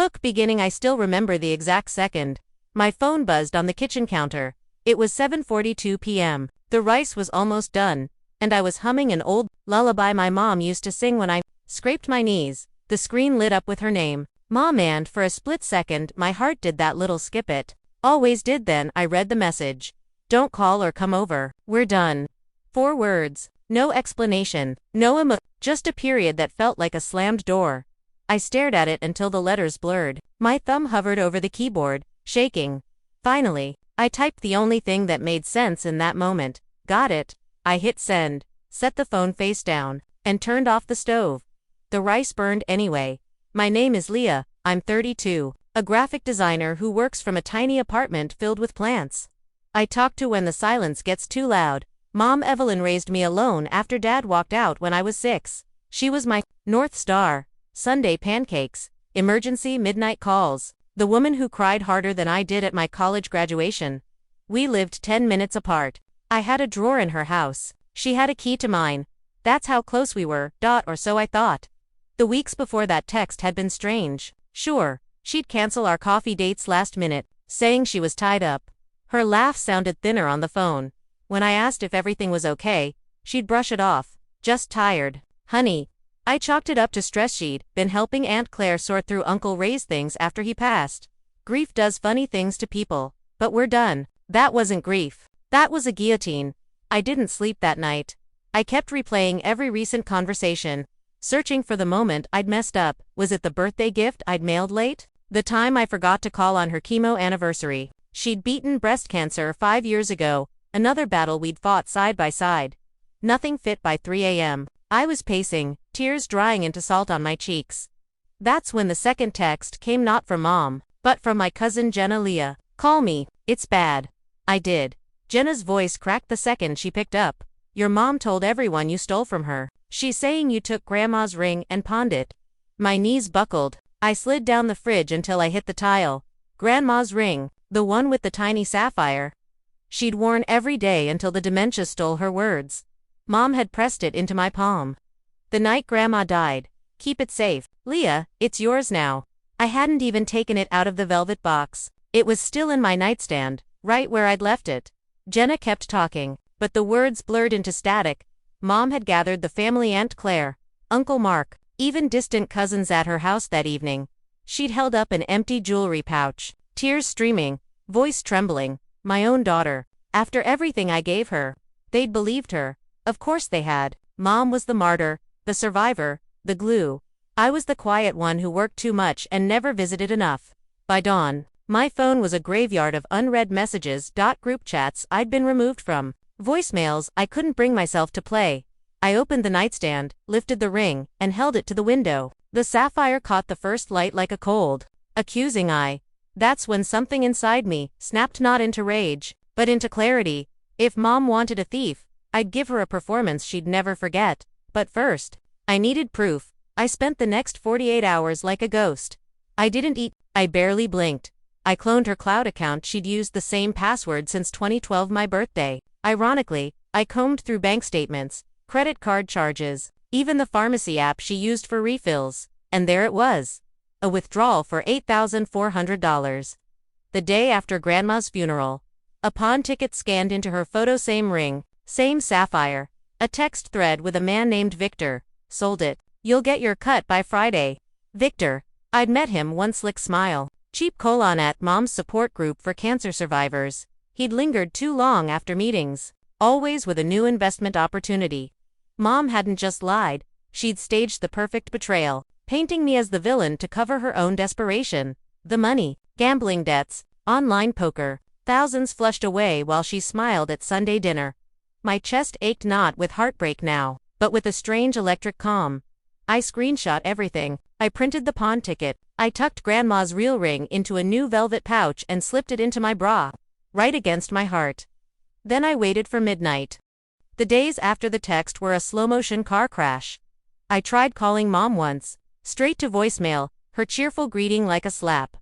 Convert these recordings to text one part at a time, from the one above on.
Hook beginning. I still remember the exact second. My phone buzzed on the kitchen counter. It was 7:42 p.m. The rice was almost done, and I was humming an old lullaby my mom used to sing when I scraped my knees. The screen lit up with her name, Mom, and for a split second my heart did that little skip it. Always did. Then I read the message. Don't call or come over. We're done. 4 words. No explanation. No just a period that felt like a slammed door. I stared at it until the letters blurred. My thumb hovered over the keyboard, shaking. Finally, I typed the only thing that made sense in that moment. Got it. I hit send, set the phone face down, and turned off the stove. The rice burned anyway. My name is Leah, I'm 32, a graphic designer who works from a tiny apartment filled with plants. I talk to when the silence gets too loud. Mom Evelyn raised me alone after Dad walked out when I was 6. She was my North Star, Sunday pancakes, emergency midnight calls, the woman who cried harder than I did at my college graduation. We lived 10 minutes apart. I had a drawer in her house. She had a key to mine. That's how close we were, or so I thought. The weeks before that text had been strange. Sure, she'd cancel our coffee dates last minute, saying she was tied up. Her laugh sounded thinner on the phone. When I asked if everything was okay, she'd brush it off. Just tired. Honey. I chalked it up to stress. She'd been helping Aunt Claire sort through Uncle Ray's things after he passed. Grief does funny things to people. But we're done. That wasn't grief. That was a guillotine. I didn't sleep that night. I kept replaying every recent conversation, searching for the moment I'd messed up. Was it the birthday gift I'd mailed late? The time I forgot to call on her chemo anniversary? She'd beaten breast cancer 5 years ago, another battle we'd fought side by side. Nothing fit by 3 a.m. I was pacing, tears drying into salt on my cheeks. That's when the second text came, not from Mom, but from my cousin Jenna. Leah, call me, it's bad. I did. Jenna's voice cracked the second she picked up. Your mom told everyone you stole from her. She's saying you took Grandma's ring and pawned it. My knees buckled. I slid down the fridge until I hit the tile. Grandma's ring, the one with the tiny sapphire she'd worn every day until the dementia stole her words. Mom had pressed it into my palm. The night Grandma died. Keep it safe. Leah, it's yours now. I hadn't even taken it out of the velvet box. It was still in my nightstand, right where I'd left it. Jenna kept talking, but the words blurred into static. Mom had gathered the family, Aunt Claire, Uncle Mark, even distant cousins at her house that evening. She'd held up an empty jewelry pouch, tears streaming, voice trembling. My own daughter. After everything I gave her. They'd believed her. Of course they had. Mom was the martyr, the survivor, the glue. I was the quiet one who worked too much and never visited enough. By dawn, my phone was a graveyard of unread messages. Group chats I'd been removed from. Voicemails I couldn't bring myself to play. I opened the nightstand, lifted the ring, and held it to the window. The sapphire caught the first light like a cold, accusing eye. That's when something inside me snapped, not into rage, but into clarity. If Mom wanted a thief, I'd give her a performance she'd never forget. But first, I needed proof. I spent the next 48 hours like a ghost. I didn't eat. I barely blinked. I cloned her cloud account. She'd used the same password since 2012, my birthday. Ironically, I combed through bank statements, credit card charges, even the pharmacy app she used for refills. And there it was. A withdrawal for $8,400. The day after Grandma's funeral. A pawn ticket scanned into her photo, same ring, same sapphire. A text thread with a man named Victor. Sold it. You'll get your cut by Friday. Victor. I'd met him, one slick smile. Cheap at Mom's support group for cancer survivors. He'd lingered too long after meetings. Always with a new investment opportunity. Mom hadn't just lied. She'd staged the perfect betrayal, painting me as the villain to cover her own desperation. The money, gambling debts, online poker, thousands flushed away while she smiled at Sunday dinner. My chest ached, not with heartbreak now, but with a strange electric calm. I screenshot everything. I printed the pawn ticket. I tucked Grandma's real ring into a new velvet pouch and slipped it into my bra, right against my heart. Then I waited for midnight. The days after the text were a slow-motion car crash. I tried calling Mom once. Straight to voicemail, her cheerful greeting like a slap.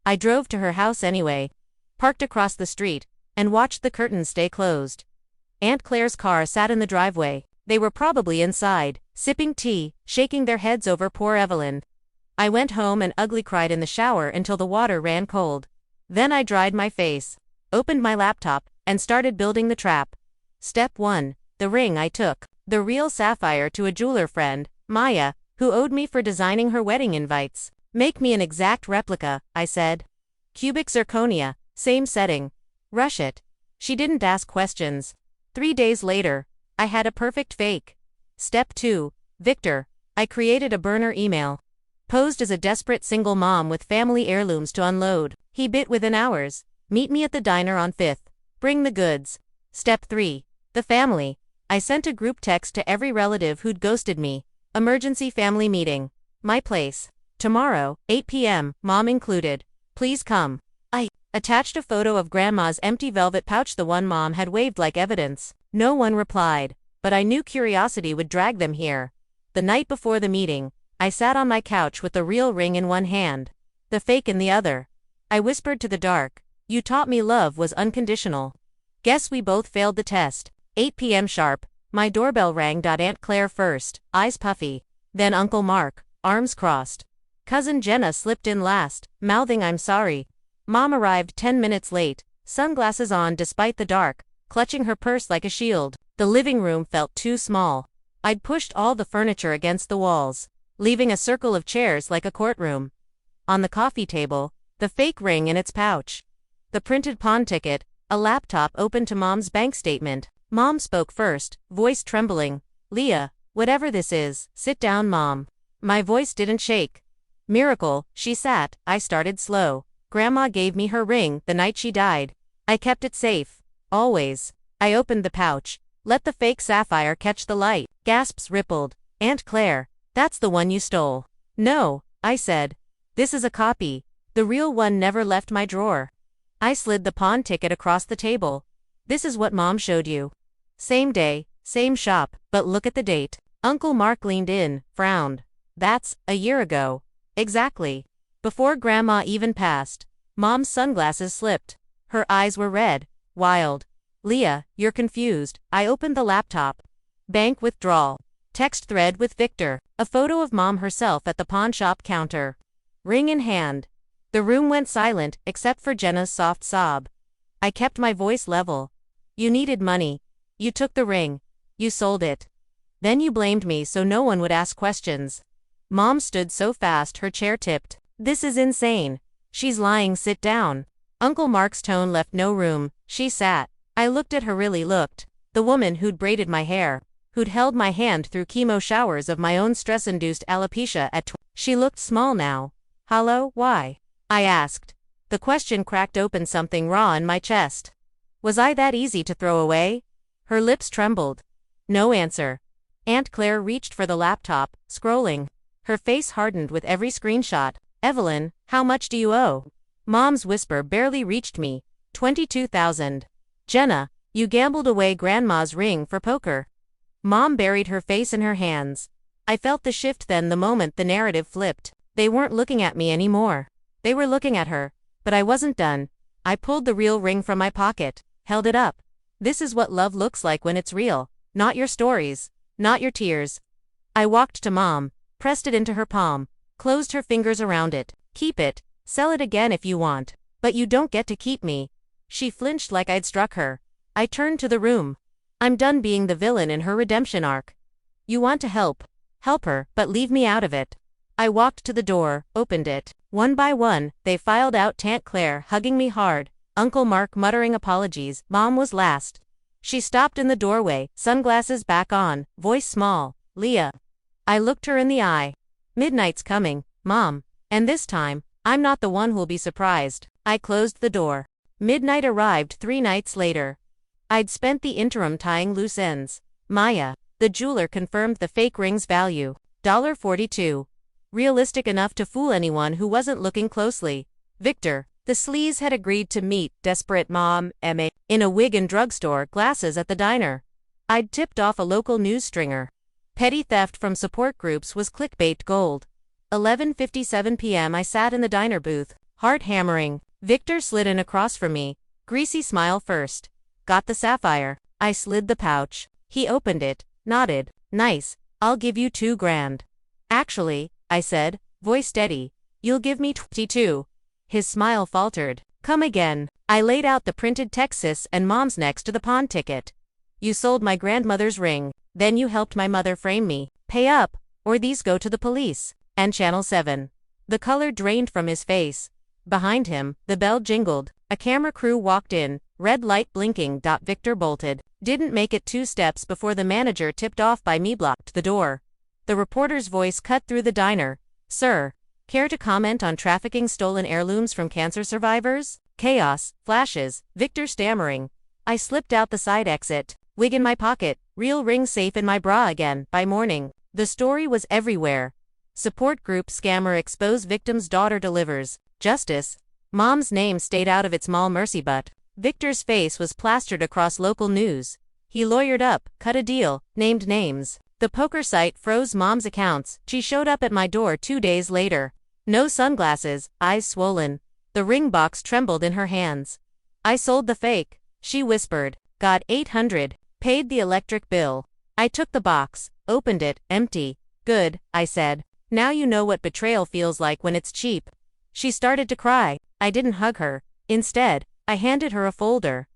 I drove to her house anyway, parked across the street, and watched the curtains stay closed. Aunt Claire's car sat in the driveway. They were probably inside, sipping tea, shaking their heads over poor Evelyn. I went home and ugly cried in the shower until the water ran cold. Then I dried my face, opened my laptop, and started building the trap. Step 1. The ring I took. The real sapphire to a jeweler friend, Maya, who owed me for designing her wedding invites. Make me an exact replica, I said. Cubic zirconia, same setting. Rush it. She didn't ask questions. 3 days later, I had a perfect fake. Step 2. Victor. I created a burner email. Posed as a desperate single mom with family heirlooms to unload. He bit within hours. Meet me at the diner on 5th. Bring the goods. Step 3. The family. I sent a group text to every relative who'd ghosted me. Emergency family meeting. My place. Tomorrow, 8 p.m., mom included. Please come. I attached a photo of grandma's empty velvet pouch, the one mom had waved like evidence. No one replied, but I knew curiosity would drag them here. The night before the meeting, I sat on my couch with the real ring in one hand, the fake in the other. I whispered to the dark, "You taught me love was unconditional." Guess we both failed the test. 8 p.m. sharp, my doorbell rang. Aunt Claire first, eyes puffy. Then Uncle Mark, arms crossed. Cousin Jenna slipped in last, mouthing "I'm sorry." Mom arrived 10 minutes late, sunglasses on despite the dark, clutching her purse like a shield. The living room felt too small. I'd pushed all the furniture against the walls, leaving a circle of chairs like a courtroom. On the coffee table, the fake ring in its pouch. The printed pawn ticket, a laptop open to Mom's bank statement. Mom spoke first, voice trembling. "Leah, whatever this is, sit down, Mom." My voice didn't shake. "Miracle," she sat. I started slow. "Grandma gave me her ring the night she died. I kept it safe. Always." I opened the pouch. Let the fake sapphire catch the light. Gasps rippled. "Aunt Claire, that's the one you stole." "No," I said. "This is a copy. The real one never left my drawer." I slid the pawn ticket across the table. "This is what Mom showed you. Same day, same shop, but look at the date." Uncle Mark leaned in, frowned. "That's a year ago." "Exactly. Before Grandma even passed." Mom's sunglasses slipped. Her eyes were red, wild. "Leah, you're confused." I opened the laptop. Bank withdrawal. Text thread with Victor. A photo of Mom herself at the pawn shop counter. Ring in hand. The room went silent, except for Jenna's soft sob. I kept my voice level. "You needed money. You took the ring. You sold it. Then you blamed me so no one would ask questions." Mom stood so fast her chair tipped. "This is insane." "She's lying, sit down." Uncle Mark's tone left no room. She sat. I looked at her, really looked. The woman who'd braided my hair, who'd held my hand through chemo showers of my own stress-induced alopecia at She looked small now. "Hollow, why?" I asked. The question cracked open something raw in my chest. Was I that easy to throw away? Her lips trembled. No answer. Aunt Claire reached for the laptop, scrolling. Her face hardened with every screenshot. "Evelyn, how much do you owe?" Mom's whisper barely reached me. 22,000. "Jenna, you gambled away Grandma's ring for poker." Mom buried her face in her hands. I felt the shift then, the moment the narrative flipped. They weren't looking at me anymore. They were looking at her. But I wasn't done. I pulled the real ring from my pocket, held it up. "This is what love looks like when it's real. Not your stories. Not your tears." I walked to Mom, pressed it into her palm, closed her fingers around it. "Keep it. Sell it again if you want. But you don't get to keep me." She flinched like I'd struck her. I turned to the room. "I'm done being the villain in her redemption arc. You want to help. Help her, but leave me out of it." I walked to the door, opened it. One by one, they filed out, Aunt Claire hugging me hard, Uncle Mark muttering apologies. Mom was last. She stopped in the doorway, sunglasses back on, voice small. "Leah." I looked her in the eye. "Midnight's coming, Mom. And this time, I'm not the one who'll be surprised." I closed the door. Midnight arrived 3 nights later. I'd spent the interim tying loose ends. Maya, the jeweler, confirmed the fake ring's value. $42. Realistic enough to fool anyone who wasn't looking closely. Victor, the sleaze, had agreed to meet desperate Mom, M.A., in a wig and drugstore glasses at the diner. I'd tipped off a local news stringer. Petty theft from support groups was clickbait gold. 11:57 p.m. I sat in the diner booth, heart hammering. Victor slid in across from me, greasy smile first. "Got the sapphire." I slid the pouch. He opened it, nodded. "Nice. I'll give you $2,000. Actually," I said, voice steady. You'll give me 22. His smile faltered. Come again. I laid out the printed Texas and mom's next to the pawn ticket. You sold my grandmother's ring, then you helped my mother frame me. Pay up, or these go to the police. And Channel 7. The color drained from his face. Behind him, the bell jingled. A camera crew walked in, red light blinking. Victor bolted. Didn't make it 2 steps before the manager tipped off by me blocked the door. The reporter's voice cut through the diner. Sir, care to comment on trafficking stolen heirlooms from cancer survivors? Chaos, flashes, Victor stammering. I slipped out the side exit, wig in my pocket, real ring safe in my bra again. By morning, the story was everywhere. Support group scammer expose victim's daughter delivers justice. Mom's name stayed out of its mall mercy, but Victor's face was plastered across local news. He lawyered up, cut a deal, named names. The poker site froze mom's accounts. She showed up at my door 2 days later. No sunglasses, eyes swollen. The ring box trembled in her hands. I sold the fake, she whispered. Got 800. Paid the electric bill. I took the box, opened it, empty. Good, I said. Now you know what betrayal feels like when it's cheap. She started to cry. I didn't hug her. Instead, I handed her a folder.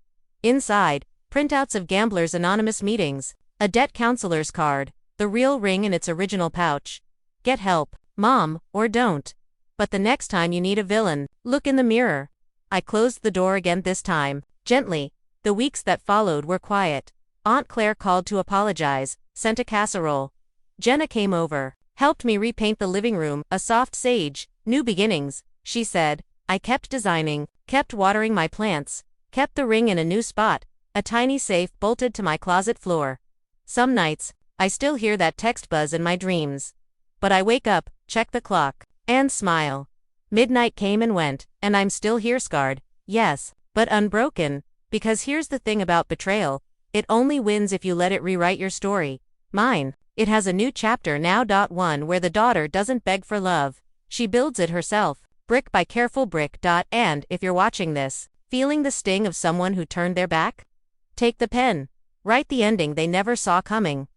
Inside, printouts of Gamblers Anonymous meetings, a debt counselor's card, the real ring in its original pouch. Get help, Mom, or don't. But the next time you need a villain, look in the mirror. I closed the door again, this time, gently. The weeks that followed were quiet. Aunt Claire called to apologize, sent a casserole. Jenna came over, helped me repaint the living room, a soft sage. New beginnings, she said. I kept designing, kept watering my plants, kept the ring in a new spot, a tiny safe bolted to my closet floor. Some nights, I still hear that text buzz in my dreams. But I wake up, check the clock, and smile. Midnight came and went, and I'm still here, scarred, yes, but unbroken, because here's the thing about betrayal, it only wins if you let it rewrite your story. Mine, it has a new chapter now. One where the daughter doesn't beg for love, she builds it herself, brick by careful brick. And if you're watching this, feeling the sting of someone who turned their back, take the pen, write the ending they never saw coming.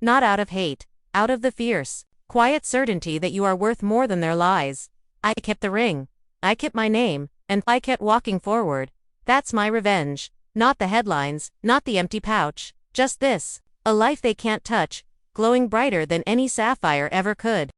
Not out of hate, out of the fierce, quiet certainty that you are worth more than their lies. I kept the ring, I kept my name, and I kept walking forward. That's my revenge. Not the headlines, not the empty pouch, just this, a life they can't touch, glowing brighter than any sapphire ever could.